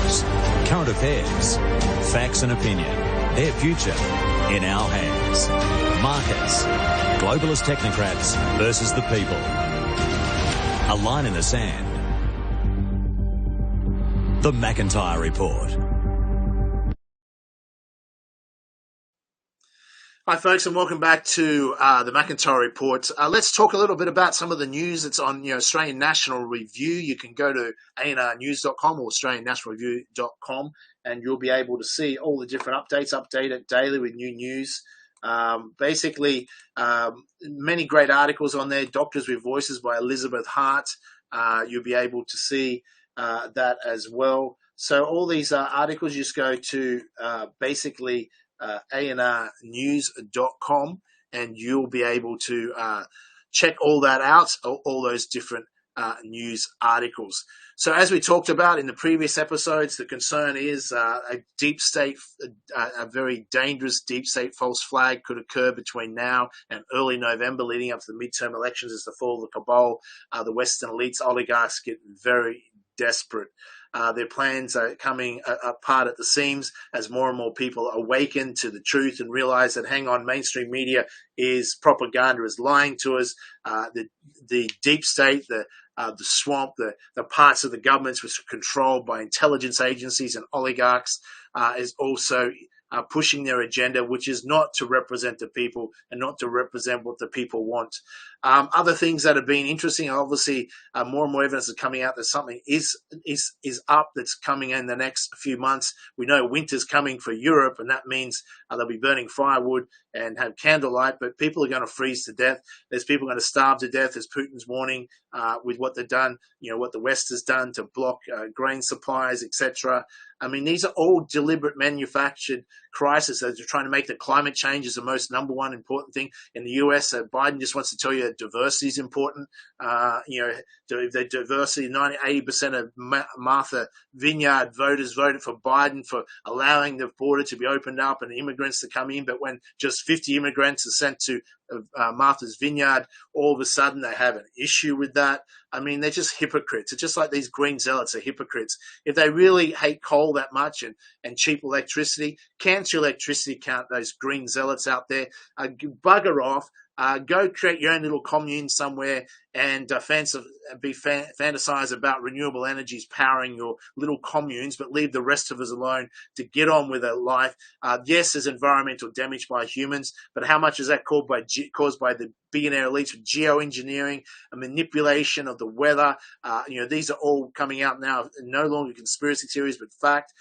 news, current affairs, facts and opinion. Their future in our hands. Markets. Globalist technocrats versus the people. A line in the sand. The McIntyre Report. Hi folks, and welcome back to the McIntyre Report. Let's talk a little bit about some of the news that's on Australian National Review. You can go to anrnews.com or australiannnationalreview.com and you'll be able to see all the different updates, updated daily with new news. Many great articles on there. Doctors with Voices by Elizabeth Hart. You'll be able to see that as well. So all these articles, you just go to anrnews.com and you'll be able to check all that out, all those different news articles. So as we talked about in the previous episodes, the concern is a deep state, a very dangerous deep state false flag could occur between now and early November, leading up to the midterm elections as the fall of the cabal. The Western elites, oligarchs get very desperate. Their plans are coming apart at the seams as more and more people awaken to the truth and realize that, hang on, mainstream media is propaganda, is lying to us. The deep state, the swamp, the parts of the governments which are controlled by intelligence agencies and oligarchs is also pushing their agenda, which is not to represent the people and not to represent what the people want. Other things that have been interesting, obviously, more and more evidence is coming out that something is up that's coming in the next few months. We know winter's coming for Europe, and that means they'll be burning firewood and have candlelight, but people are going to freeze to death. There's people going to starve to death, as Putin's warning, with what they've done, what the West has done to block grain supplies, etc. I mean, these are all deliberate manufactured crises. They're trying to make the climate change is the most number one important thing. In the US, Biden just wants to tell you that diversity is important. The diversity, 80% of Martha Vineyard voters voted for Biden for allowing the border to be opened up and immigrants to come in. But when just 50 immigrants are sent to Martha's Vineyard, all of a sudden they have an issue with that. I mean, they're just hypocrites. It's just like these green zealots are hypocrites. If they really hate coal that much and cheap electricity, cancel electricity account, those green zealots out there. Bugger off. Go create your own little commune somewhere and fantasize about renewable energies powering your little communes, but leave the rest of us alone to get on with their life. Yes, there's environmental damage by humans, but how much is that caused by the billionaire elites with geoengineering, a manipulation of the weather? These are all coming out now, no longer conspiracy theories, but fact.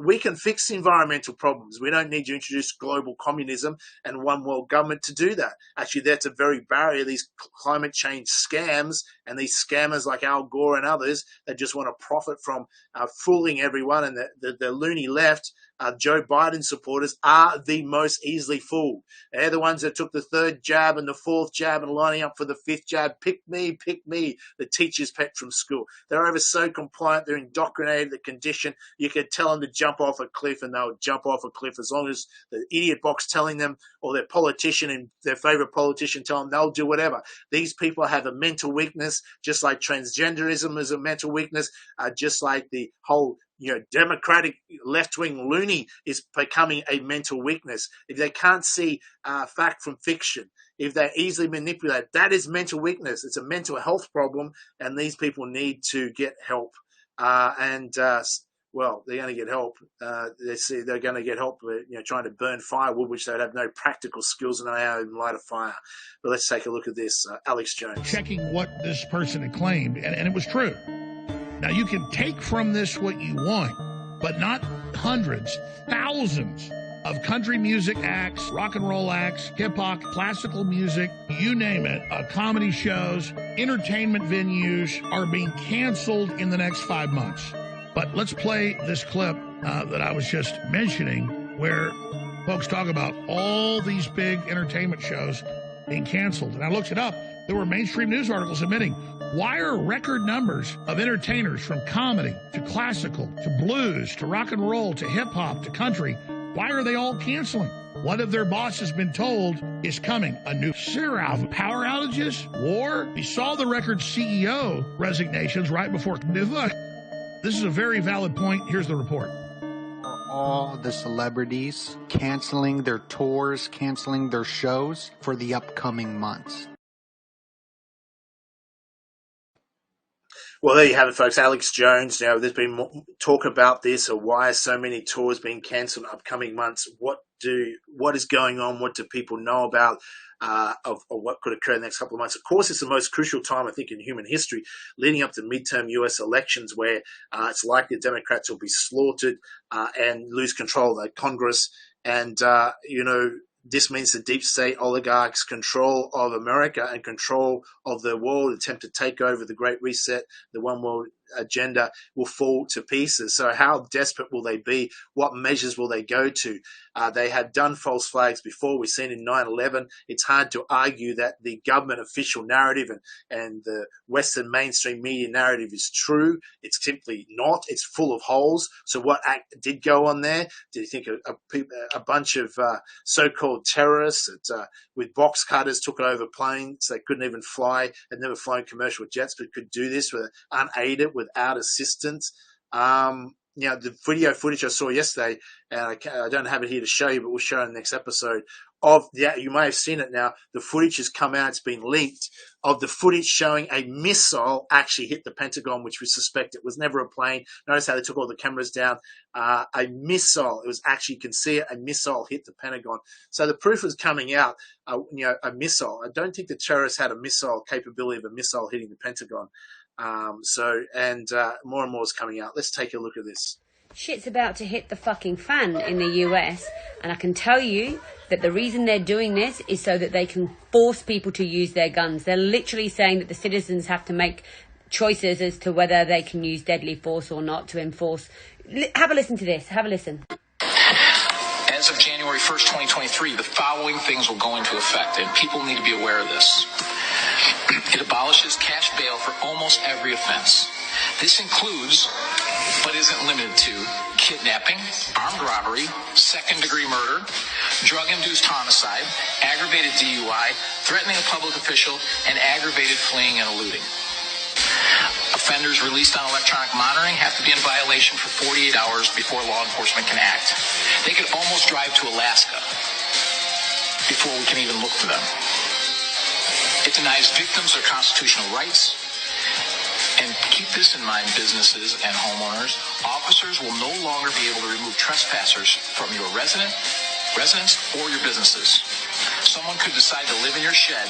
We can fix environmental problems. We don't need to introduce global communism and one world government to do that. Actually, that's a very barrier. These climate change scams and these scammers like Al Gore and others that just want to profit from fooling everyone, and the loony left, Joe Biden supporters, are the most easily fooled. They're the ones that took the third jab and the fourth jab and lining up for the fifth jab. Pick me, the teacher's pet from school. They're ever so compliant. They're indoctrinated, the condition. You could tell them to jump off a cliff and they'll jump off a cliff as long as the idiot box telling them, or their politician and their favorite politician tell them, they'll do whatever. These people have a mental weakness, just like transgenderism is a mental weakness, just like the whole democratic left-wing loony is becoming a mental weakness. If they can't see fact from fiction, if they're easily manipulated, that is mental weakness. It's a mental health problem, and these people need to get help. Well, they're going to get help. They're going to get help, trying to burn firewood, which they'd have no practical skills and know how to light a fire. But let's take a look at this. Alex Jones. Checking what this person had claimed, and it was true. Now, you can take from this what you want, but not hundreds, thousands of country music acts, rock and roll acts, hip-hop, classical music, you name it, comedy shows, entertainment venues are being canceled in the next 5 months. But let's play this clip that I was just mentioning where folks talk about all these big entertainment shows being canceled. And I looked it up. There were mainstream news articles admitting, why are record numbers of entertainers from comedy to classical to blues to rock and roll to hip-hop to country, why are they all canceling? One of their bosses been told is coming. A new series of power outages, war. We saw the record CEO resignations right before this This is a very valid point. Here's the report. All the celebrities canceling their tours, canceling their shows for the upcoming months. Well, there you have it, folks. Alex Jones. There's been talk about this, or why are so many tours being cancelled in upcoming months? What is going on? What do people know about of what could occur in the next couple of months? Of course, it's the most crucial time, I think, in human history, leading up to midterm U.S. elections, where it's likely the Democrats will be slaughtered and lose control of the Congress. And this means the deep state oligarchs' control of America and control of the world, attempt to take over the Great Reset, the One World agenda, will fall to pieces. So how desperate will they be? What measures will they go to? They have done false flags before. We've seen in 9/11. It's hard to argue that the government official narrative and the Western mainstream media narrative is true. It's simply not. It's full of holes. So what act did go on there? Did you think a bunch of so-called terrorists with box cutters took over planes that couldn't even fly, had never flown commercial jets, but could do this unaided, without assistance? The video footage I saw yesterday, and I don't have it here to show you, but we'll show in the next episode, you may have seen it now, the footage has come out, it's been leaked, of the footage showing a missile actually hit the Pentagon, which we suspect it was never a plane. Notice how they took all the cameras down. A missile, it was actually, you can see it, a missile hit the Pentagon. So the proof is coming out, a missile. I don't think the terrorists had a missile capability of a missile hitting the Pentagon. More and more is coming out. Let's take a look at this. Shit's about to hit the fucking fan in the US, and I can tell you that the reason they're doing this is so that they can force people to use their guns. They're literally saying that the citizens have to make choices as to whether they can use deadly force or not to enforce. Have a listen to this. Have a listen. As of January 1st, 2023, the following things will go into effect, and people need to be aware of this. It abolishes cash bail for almost every offense. This includes, but isn't limited to, kidnapping, armed robbery, second-degree murder, drug-induced homicide, aggravated DUI, threatening a public official, and aggravated fleeing and eluding. Offenders released on electronic monitoring have to be in violation for 48 hours before law enforcement can act. They could almost drive to Alaska before we can even look for them. It denies victims their constitutional rights. And keep this in mind, businesses and homeowners. Officers will no longer be able to remove trespassers from your residence or your businesses. Someone could decide to live in your shed,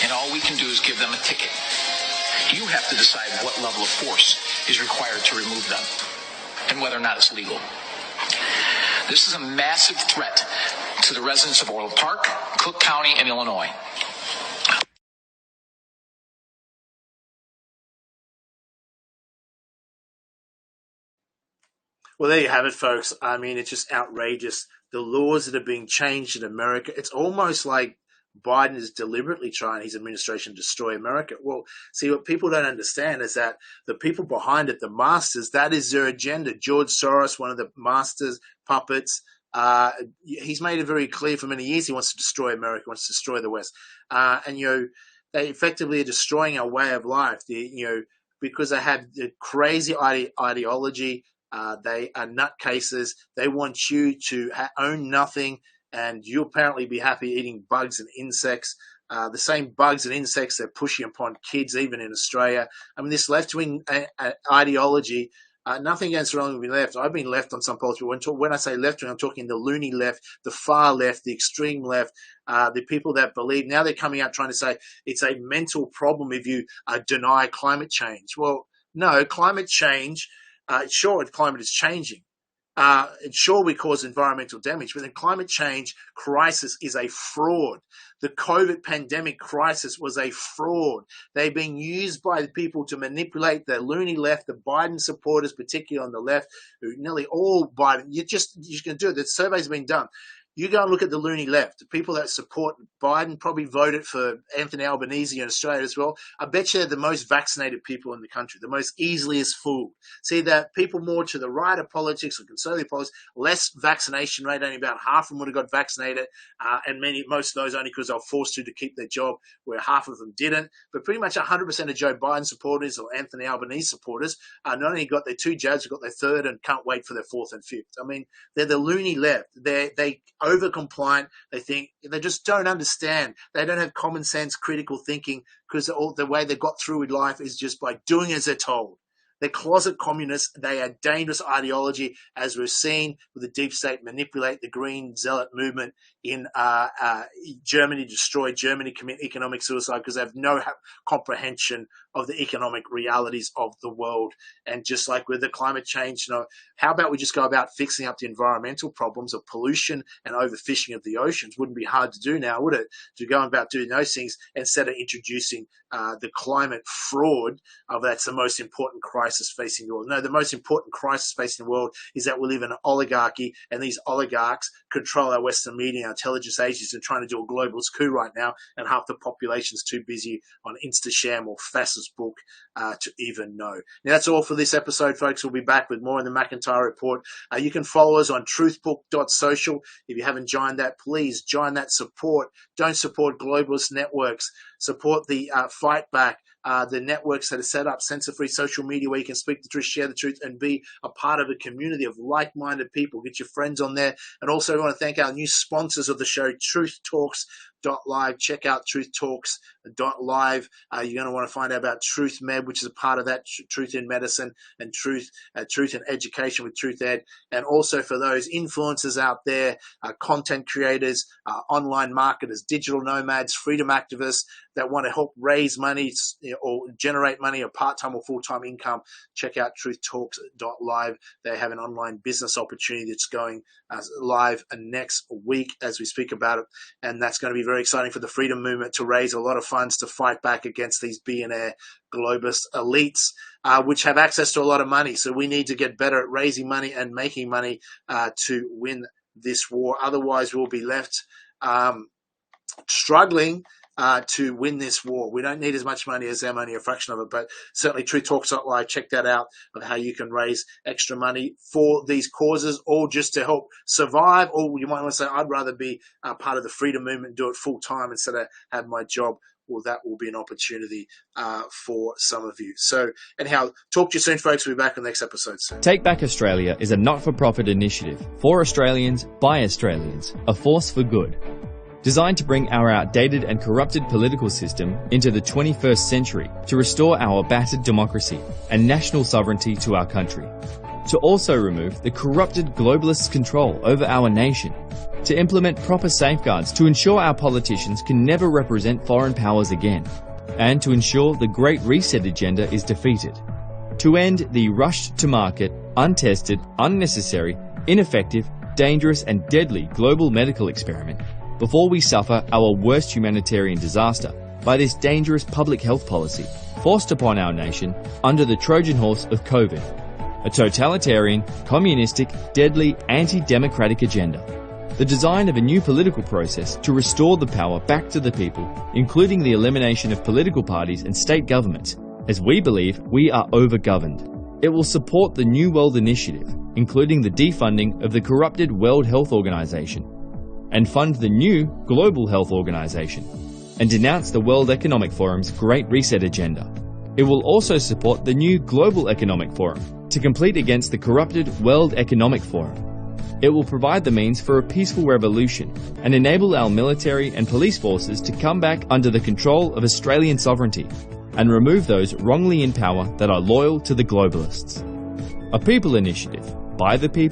and all we can do is give them a ticket. You have to decide what level of force is required to remove them and whether or not it's legal. This is a massive threat to the residents of Orland Park, Cook County, and Illinois. Well, there you have it, folks. I mean, it's just outrageous. The laws that are being changed in America, it's almost like Biden is deliberately trying his administration to destroy America. Well, see, what people don't understand is that the people behind it, the masters, that is their agenda. George Soros, one of the masters, puppets, he's made it very clear for many years he wants to destroy America, wants to destroy the West. They effectively are destroying our way of life, because they have the crazy ideology. They are nutcases. They want you to own nothing, and you apparently be happy eating bugs and insects. The same bugs and insects they're pushing upon kids, even in Australia. I mean, this left-wing ideology, nothing against the wrong with left. I've been left on some politics. When I say left-wing, I'm talking the loony left, the far left, the extreme left, the people that believe. Now they're coming out trying to say it's a mental problem if you deny climate change. Well, no, climate change, sure, climate is changing. Sure, we cause environmental damage, but the climate change crisis is a fraud. The COVID pandemic crisis was a fraud. They're being used by the people to manipulate the loony left, the Biden supporters, particularly on the left, who nearly all Biden. You're going to do it. The survey's been done. You go and look at the loony left. The people that support Biden probably voted for Anthony Albanese in Australia as well. I bet you they're the most vaccinated people in the country, the most easiest fooled. See that people more to the right of politics or conservative politics, less vaccination rate, only about half of them would have got vaccinated, and most of those only because they were forced to keep their job, where half of them didn't. But pretty much 100% of Joe Biden supporters or Anthony Albanese supporters not only got their 2 jabs, they've got their 3rd and can't wait for their 4th and 5th. I mean, they're the loony left. They over-compliant. They think they just don't understand. They don't have common sense, critical thinking, because the way they got through with life is just by doing as they're told. They're closet communists. They are dangerous ideology, as we've seen with the deep state manipulate the green zealot movement in Germany, destroy Germany, commit economic suicide because they have no comprehension of the economic realities of the world. And just like with the climate change, how about we just go about fixing up the environmental problems of pollution and overfishing of the oceans? Wouldn't be hard to do now, would it? To go about doing those things instead of introducing the climate fraud that's the most important crisis facing the world. No, the most important crisis facing the world is that we live in an oligarchy, and these oligarchs control our Western media, our intelligence agencies, and trying to do a globalist coup right now, and half the population's too busy on Instasham or Fascist Book to even know. Now, that's all for this episode, folks. We'll be back with more in the McIntyre Report. You can follow us on truthbook.social. If you haven't joined that, please join that. Support. Don't support globalist networks. Support the fight back. The networks that are set up, censor-free social media where you can speak the truth, share the truth, and be a part of a community of like-minded people. Get your friends on there. And also I want to thank our new sponsors of the show, truthtalks.live. Check out truthtalks.live. You're going to want to find out about TruthMed, which is a part of that, Truth in Medicine, and Truth in Education with TruthEd. And also for those influencers out there, content creators, online marketers, digital nomads, freedom activists that want to help raise money or generate money or part-time or full-time income, check out truthtalks.live. They have an online business opportunity that's going live next week as we speak about it. And that's going to be very exciting for the freedom movement to raise a lot of funds to fight back against these billionaire globalist elites, which have access to a lot of money. So we need to get better at raising money and making money to win this war. Otherwise, we'll be left struggling to win this war. We don't need as much money as them, only a fraction of it, but certainly truthtalks.live, check that out of how you can raise extra money for these causes or just to help survive. Or you might want to say, I'd rather be part of the freedom movement and do it full time instead of have my job. Well, that will be an opportunity for some of you. So anyhow, talk to you soon, folks. We'll be back on the next episode soon. Take Back Australia is a not-for-profit initiative for Australians, by Australians, a force for good. Designed to bring our outdated and corrupted political system into the 21st century to restore our battered democracy and national sovereignty to our country. To also remove the corrupted globalists' control over our nation. To implement proper safeguards to ensure our politicians can never represent foreign powers again. And to ensure the Great Reset agenda is defeated. To end the rushed-to-market, untested, unnecessary, ineffective, dangerous and deadly global medical experiment before we suffer our worst humanitarian disaster by this dangerous public health policy forced upon our nation under the Trojan horse of COVID, a totalitarian, communistic, deadly, anti-democratic agenda. The design of a new political process to restore the power back to the people, including the elimination of political parties and state governments, as we believe we are over-governed. It will support the New World Initiative, including the defunding of the corrupted World Health Organization, and fund the new Global Health Organization, and denounce the World Economic Forum's Great Reset agenda. It will also support the new Global Economic Forum to compete against the corrupted World Economic Forum. It will provide the means for a peaceful revolution and enable our military and police forces to come back under the control of Australian sovereignty and remove those wrongly in power that are loyal to the globalists. A people initiative, by the people,